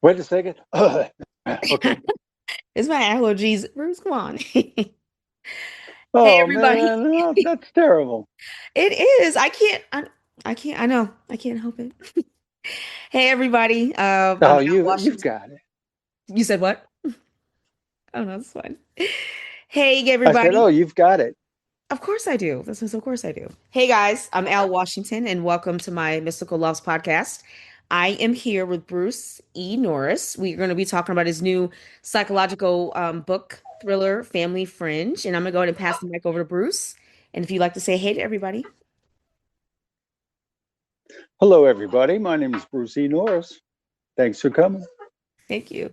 Wait a second. Okay. It's my allergies. Bruce, come on. Hey, Oh everybody. man, that's terrible. It is. I can't. I know. I can't help it. Hey, everybody. I'm Oh, Al you've Washington. got it. You said what? Oh, no, that's fine. Hey, I said, everybody. oh, you've got it. Of course I do. This is, of course I do. Hey, guys. I'm Al Washington, and welcome to my Mystical Loves podcast. I am here with Bruce E. Norris. We're going to be talking about his new psychological book thriller, Family Fringe. And I'm going to go ahead and pass the mic over to Bruce. And if you'd like to say hey to everybody. Hello, everybody. My name is Bruce E. Norris. Thanks for coming. Thank you.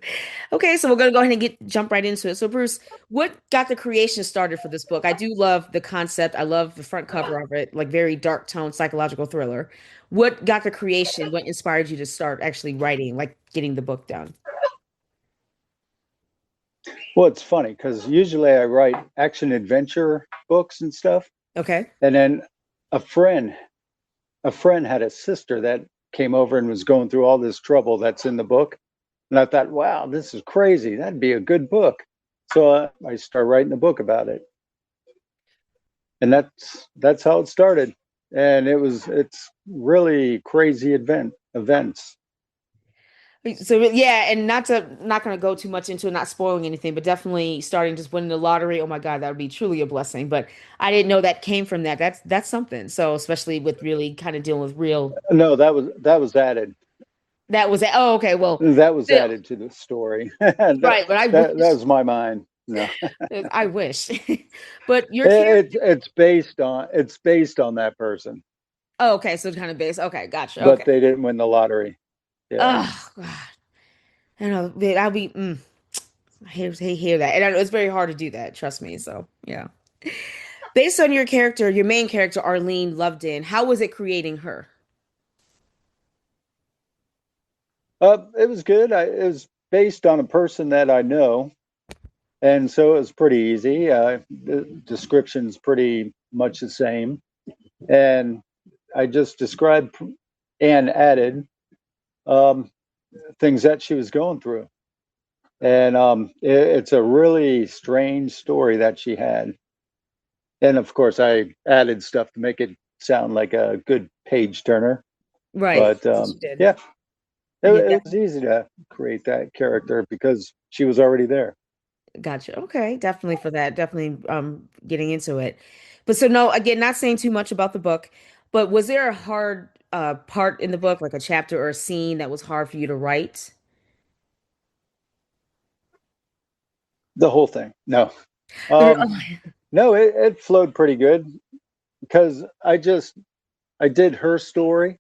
Okay, so we're gonna go ahead and jump right into it. So, Bruce, what got the creation started for this book? I do love the concept. I love the front cover of it, like very dark tone psychological thriller. What got the creation? What inspired you to start actually writing, like getting the book done? Well, it's funny because usually I write action adventure books and stuff, Okay. and then a friend, a friend had a sister that came over and was going through all this trouble that's in the book, and I thought, wow, this is crazy. That'd be a good book. So I started writing a book about it, and that's how it started. And it's really crazy events. So yeah, and not gonna go too much into it, not spoiling anything, but definitely starting just winning the lottery. Oh my God, that would be truly a blessing. But I didn't know that came from that. That's something. So especially with really kind of dealing with real. No, that was added. That was it. Oh, okay. Well, That was still. added to the story. that Right, but I that wish. was my mind. No, I wish. But your character. it's based on that person, Oh, okay, so kind of base. Okay, gotcha. Okay. but they didn't win the lottery. Yeah. Oh God, I know. I'll be. I hear that, and I know it's very hard to do that. Trust me. So yeah. Based on your character, your main character Arlene Lovedon, how was it creating her? It was good. It was based on a person that I know, and so it was pretty easy. The description's pretty much the same, and I just described and added um, things that she was going through. And it's a really strange story that she had. And of course, I added stuff to make it sound like a good page turner. Right. But Yes, you did. yeah, it, Yeah, it was easy to create that character because she was already there. gotcha. Okay, definitely for that. Definitely getting into it. But so no, again, not saying too much about the book, but was there a hard part in the book, like a chapter or a scene that was hard for you to write? The whole thing. No, Oh, um, no, it flowed pretty good because I did her story,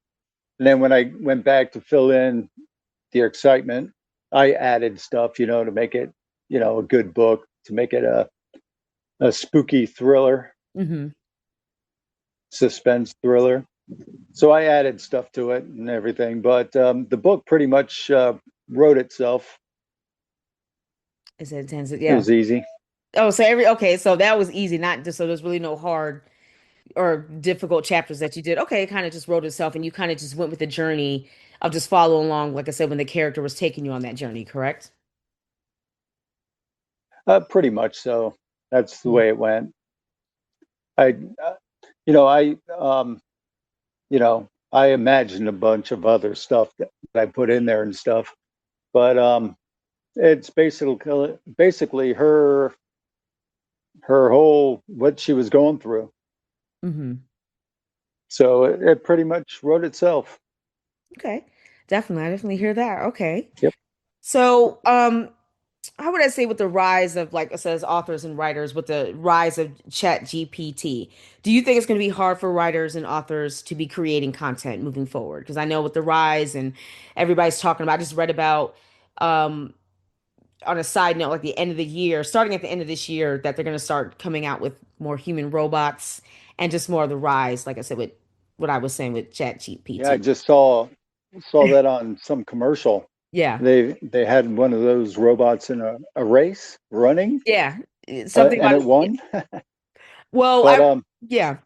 and then when I went back to fill in the excitement, I added stuff, to make it, a good book, to make it a spooky thriller, hmm. suspense thriller. So I added stuff to it and everything, but the book pretty much wrote itself. Is it intense? It Yeah. was easy. Oh, so okay, so that was easy, not just so there's really no hard or difficult chapters that you did. Okay, it kind of just wrote itself and you kind of just went with the journey of just following along, like I said, when the character was taking you on that journey, correct? Pretty much so. That's the Mhm. way it went. I, you know, I, I imagined a bunch of other stuff that I put in there and stuff, but it's basically her whole what she was going through. Hmm. So it pretty much wrote itself. Okay. Definitely. I definitely hear that. Okay. Yep. So, how would I say with the rise of like it says authors and writers with the rise of Chat GPT, do you think it's going to be hard for writers and authors to be creating content moving forward? Because I know with the rise and everybody's talking about, I just read about um on a side note, like the end of the year, starting at the end of this year, that they're going to start coming out with more human robots and just more of the rise, like I said, with what I was saying with Chat Yeah, I GPT. just saw that on some commercial. Yeah. They had one of those robots in a race running, Yeah. Something and about it yeah. won. Well, But yeah.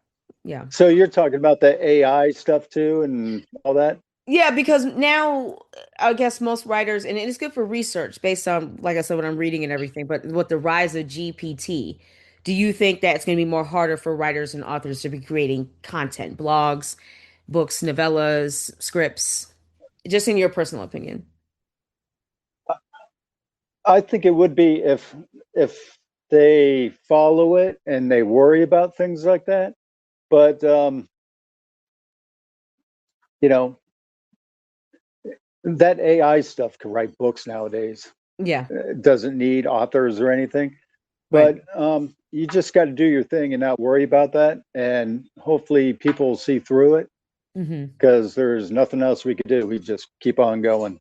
Yeah. so you're talking about the AI stuff too, and all that. Yeah, because now I guess most writers, and it's good for research based on, like I said, what I'm reading and everything, but with the rise of GPT, do you think that it's going to be more harder for writers and authors to be creating content, blogs, books, novellas, scripts, just in your personal opinion? I think it would be if they follow it and they worry about things like that. But you know, that AI stuff can write books nowadays. Yeah, It doesn't need authors or anything. right. But you just got to do your thing and not worry about that. And hopefully, people will see through it Hmm. because there's nothing else we could do. We just keep on going.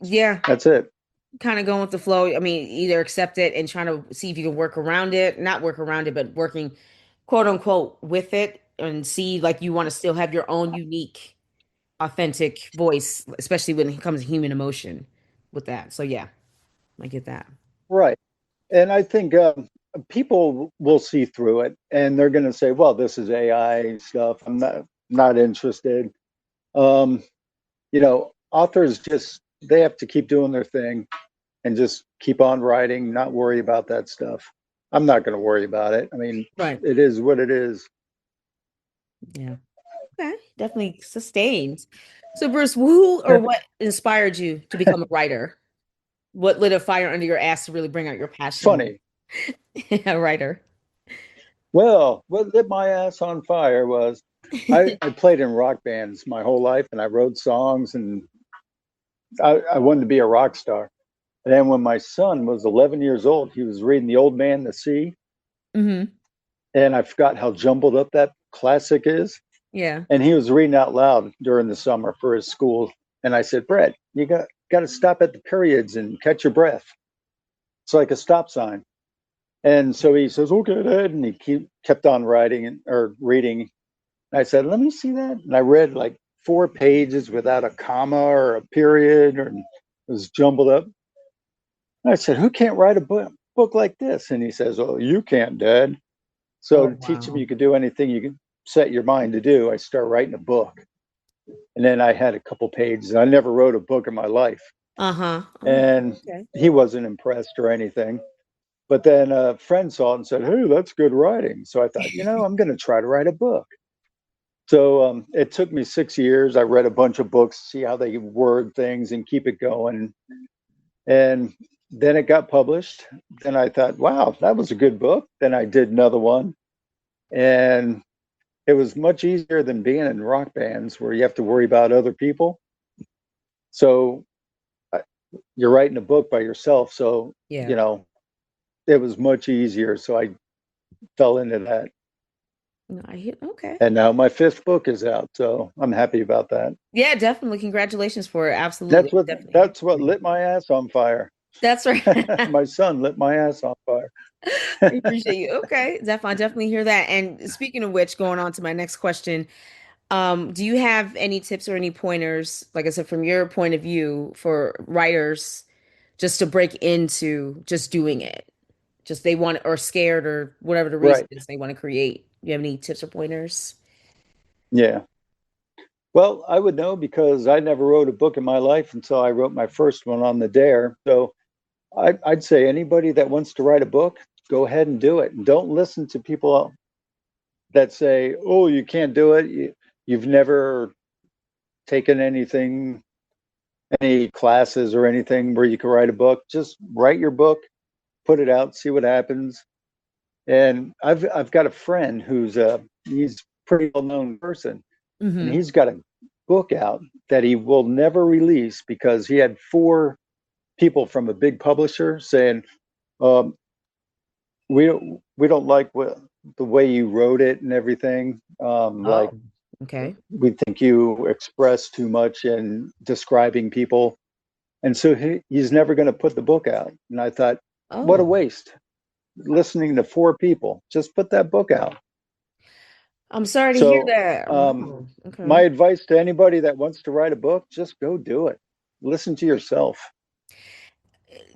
Yeah, That's it. kind of going with the flow. I mean, either accept it and trying to see if you can work around it, not work around it, but working quote unquote with it and see like you want to still have your own unique, authentic voice, especially when it comes to human emotion with that. So yeah, I get that. Right. And I think people will see through it and they're going to say, well, this is AI stuff. I'm not interested. Um, authors just, they have to keep doing their thing and just keep on writing, not worry about that stuff. I'm not going to worry about it. I mean, Right. it is what it is. Yeah. Okay. Definitely sustained. So Bruce, who or what inspired you to become a writer? What lit a fire under your ass to really bring out your passion? Funny. A writer. Well, what lit my ass on fire was I played in rock bands my whole life and I wrote songs and I wanted to be a rock star. And then when my son was 11 years old, he was reading The Old Man, the Sea, Hmm. and I forgot how jumbled up that classic is. Yeah. And he was reading out loud during the summer for his school. And I said, Brett, you got to stop at the periods and catch your breath. It's like a stop sign. And so he says, okay, Dad. And kept on writing or reading. And I said, let me see that. And I read like 4 pages without a comma or a period, or it was jumbled up. And I said, who can't write a book like this? And he says, oh, you can't, Dad. So Oh, to teach him wow. you could do anything you can set your mind to do, I start writing a book. And then I had a couple pages. I never wrote a book in my life. Uh-huh. Oh, And okay. he wasn't impressed or anything. But then a friend saw it and said, hey, that's good writing. So I thought, I'm going to try to write a book. So it took me 6 years. I read a bunch of books, see how they word things and keep it going. And then it got published. Then I thought, wow, that was a good book. Then I did another one. And it was much easier than being in rock bands where you have to worry about other people. So you're writing a book by yourself. So, Yeah. you know, it was much easier. So I fell into that. No, I hear, okay. And now my fifth book is out. So I'm happy about that. Yeah, definitely. Congratulations for it. That's Absolutely. what Definitely that's what happy. lit my ass on fire. That's right. My son lit my ass on fire. We appreciate you. Okay. Definitely, I definitely hear that. And speaking of which, going on to my next question, do you have any tips or any pointers, like I said, from your point of view for writers just to break into just doing it? Just they want or scared or whatever the reason Right. is they want to create. Do you have any tips or pointers? Yeah. Well, I would know because I never wrote a book in my life until I wrote my first one on the dare. So I'd say anybody that wants to write a book, go ahead and do it. And don't listen to people that say, "Oh, you can't do it. You've never taken any classes or anything where you can write a book." Just write your book, put it out, see what happens. And I've got a friend he's a pretty well known person, and Hmm. he's got a book out that he will never release because he had four people from a big publisher saying, um, we don't like the way you wrote it and everything. Like Oh, okay. we think you express too much in describing people, and so he's never going to put the book out. And I thought, what a Oh, waste! Listening to four people, just put that book out. I'm sorry to hear So, that. Wow. my Okay. advice to anybody that wants to write a book, just go do it. Listen to yourself.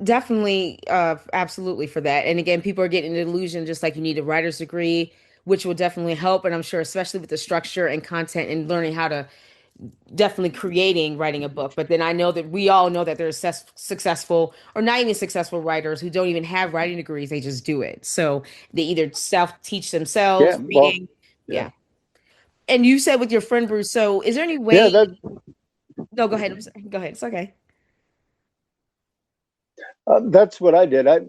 Definitely, absolutely for that. And again, people are getting the illusion just like you need a writer's degree, which will definitely help. And I'm sure, especially with the structure and content and learning how to definitely creating, writing a book. But then I know that we all know that there's successful or not even successful writers who don't even have writing degrees. They just do it. So they either self teach Yeah, themselves well, reading. yeah, Yeah. And you said with your friend Bruce, so is there any yeah. way? No, go ahead. I'm sorry. Go ahead. It's okay. That's what I did. I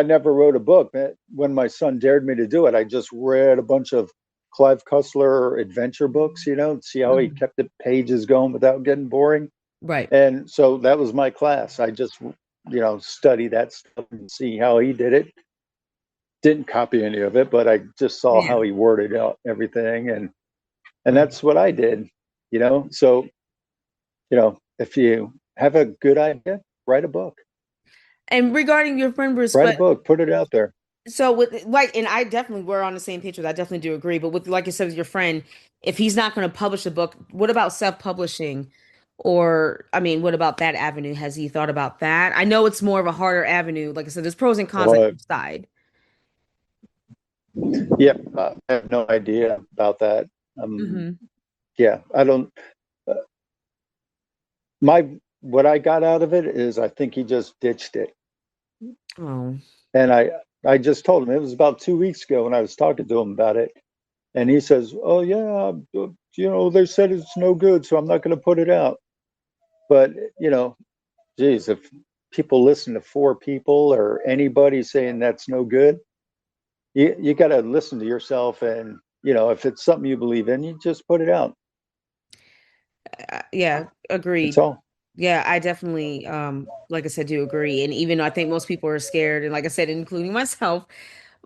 never wrote a book. When my son dared me to do it, I just read a bunch of Clive Cussler adventure books. See how he Mhm. kept the pages going without getting boring. Right. And so that was my class. I just, study that stuff and see how he did it. Didn't copy any of it, but I just saw Yeah. how he worded out everything, and Right. that's what I did. So if you have a good idea, write a book. And regarding your friend Bruce, Write a but book, put it out there. so with like, and I definitely we're on the same page with. I definitely do agree. But with like you said with your friend, if he's not going to publish a book, what about self-publishing? Or I mean, what about that avenue? Has he thought about that? I know it's more of a harder avenue. Like I said, there's pros and cons on Well, each side. yep, I have no idea about that. Um, Hmm. yeah, I don't. Uh, my what I got out of it is I think he just ditched it, Oh, and I just told him it was about 2 weeks ago when I was talking to him about it, and he says, "Oh yeah, they said it's no good, so I'm not going to put it out." But geez, if people listen to four people or anybody saying that's no good, you got to listen to yourself, and if it's something you believe in, you just put it out. yeah, That's agreed. all. Yeah, I definitely, like I said, do agree. And even though I think most people are scared, and like I said, including myself,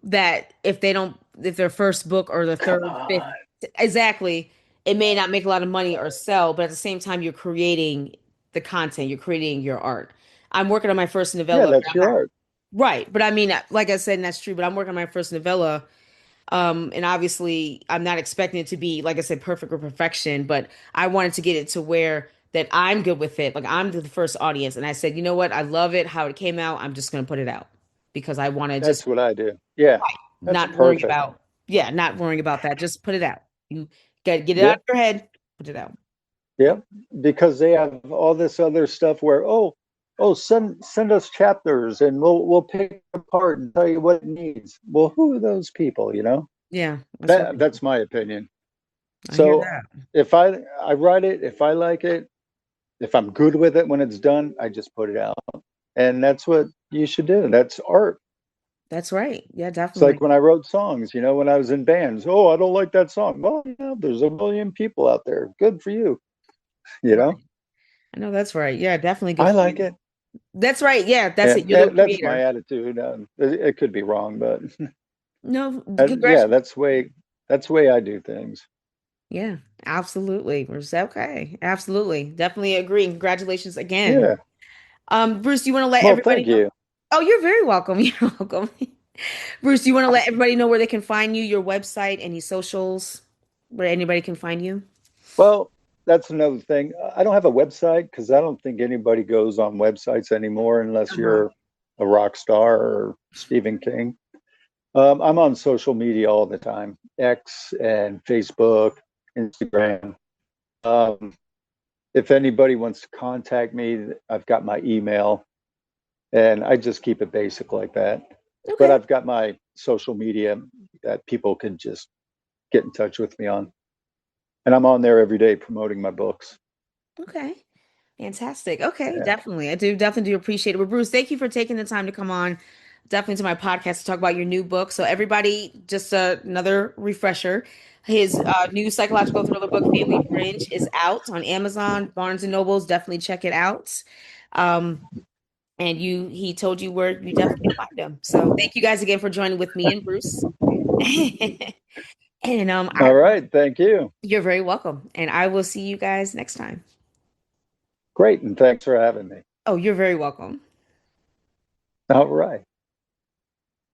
that if they don't, if their first book or the Come third, fifth, on. exactly, it may not make a lot of money or sell, but at the same time, you're creating the content, you're creating your art. I'm working on my first Yeah, novella, but that's I'm your not art. right. But I mean, like I said, and that's true, but I'm working on my first novella. And obviously, I'm not expecting it to be, like I said, perfect or perfection, but I wanted to get it to where that I'm good with it. Like I'm the first audience. And I said, you know what? I love it, how it came out. I'm just going to put it out because I want to just That's what I do. Yeah, that's not worrying perfect. about, yeah, not worrying about that. Just put it out. You get it out of Yep, your head, put it out. yep. Because they have all this other stuff where, send us chapters and we'll pick it apart and tell you what it needs. Well, who are those people? Yeah, that's right. That's my opinion. I hear So that. if I write it, if I like it, if I'm good with it when it's done, I just put it out. And that's what you should do. That's art. That's right. Yeah, It's like definitely. when I wrote songs, when I was in bands. Oh, I don't like that song. Well, there's a million people out there. Good for you. You Right. know, I know that's right. Yeah, definitely good I for like you. it. That's right. Yeah, that's it. And You're the that's my creator. attitude. It could be wrong, but No, yeah, congratulations. that's the way I do things. Yeah, absolutely. It's okay. Absolutely. Definitely agree. Congratulations again. Yeah. Bruce, you want to let Well, everybody thank know? you. Oh, you're very welcome. You're welcome. Bruce, you want to let everybody know where they can find you, your website, any socials, where anybody can find you? Well, that's another thing. I don't have a website because I don't think anybody goes on websites anymore unless Uh-huh. you're a rock star or Stephen King. I'm on social media all the time, X and Facebook, Instagram. Um, if anybody wants to contact me, I've got my email, and I just keep it basic like that. But Okay. I've got my social media that people can just get in touch with me on. And I'm on there every day promoting my books. Okay. Fantastic. Okay, Yeah. definitely. I do definitely do appreciate it. But Bruce, thank you for taking the time to come on definitely to my podcast to talk about your new book. So everybody, just another refresher. His new psychological thriller book, Family Fringe, is out on Amazon, Barnes and Nobles. Definitely check it out. Um, and he told you where you definitely can find him. So thank you guys again for joining with me and Bruce. And All right. Thank you. you're very welcome. And I will see you guys next time. Great. And thanks for having me. Oh, you're very welcome. All right.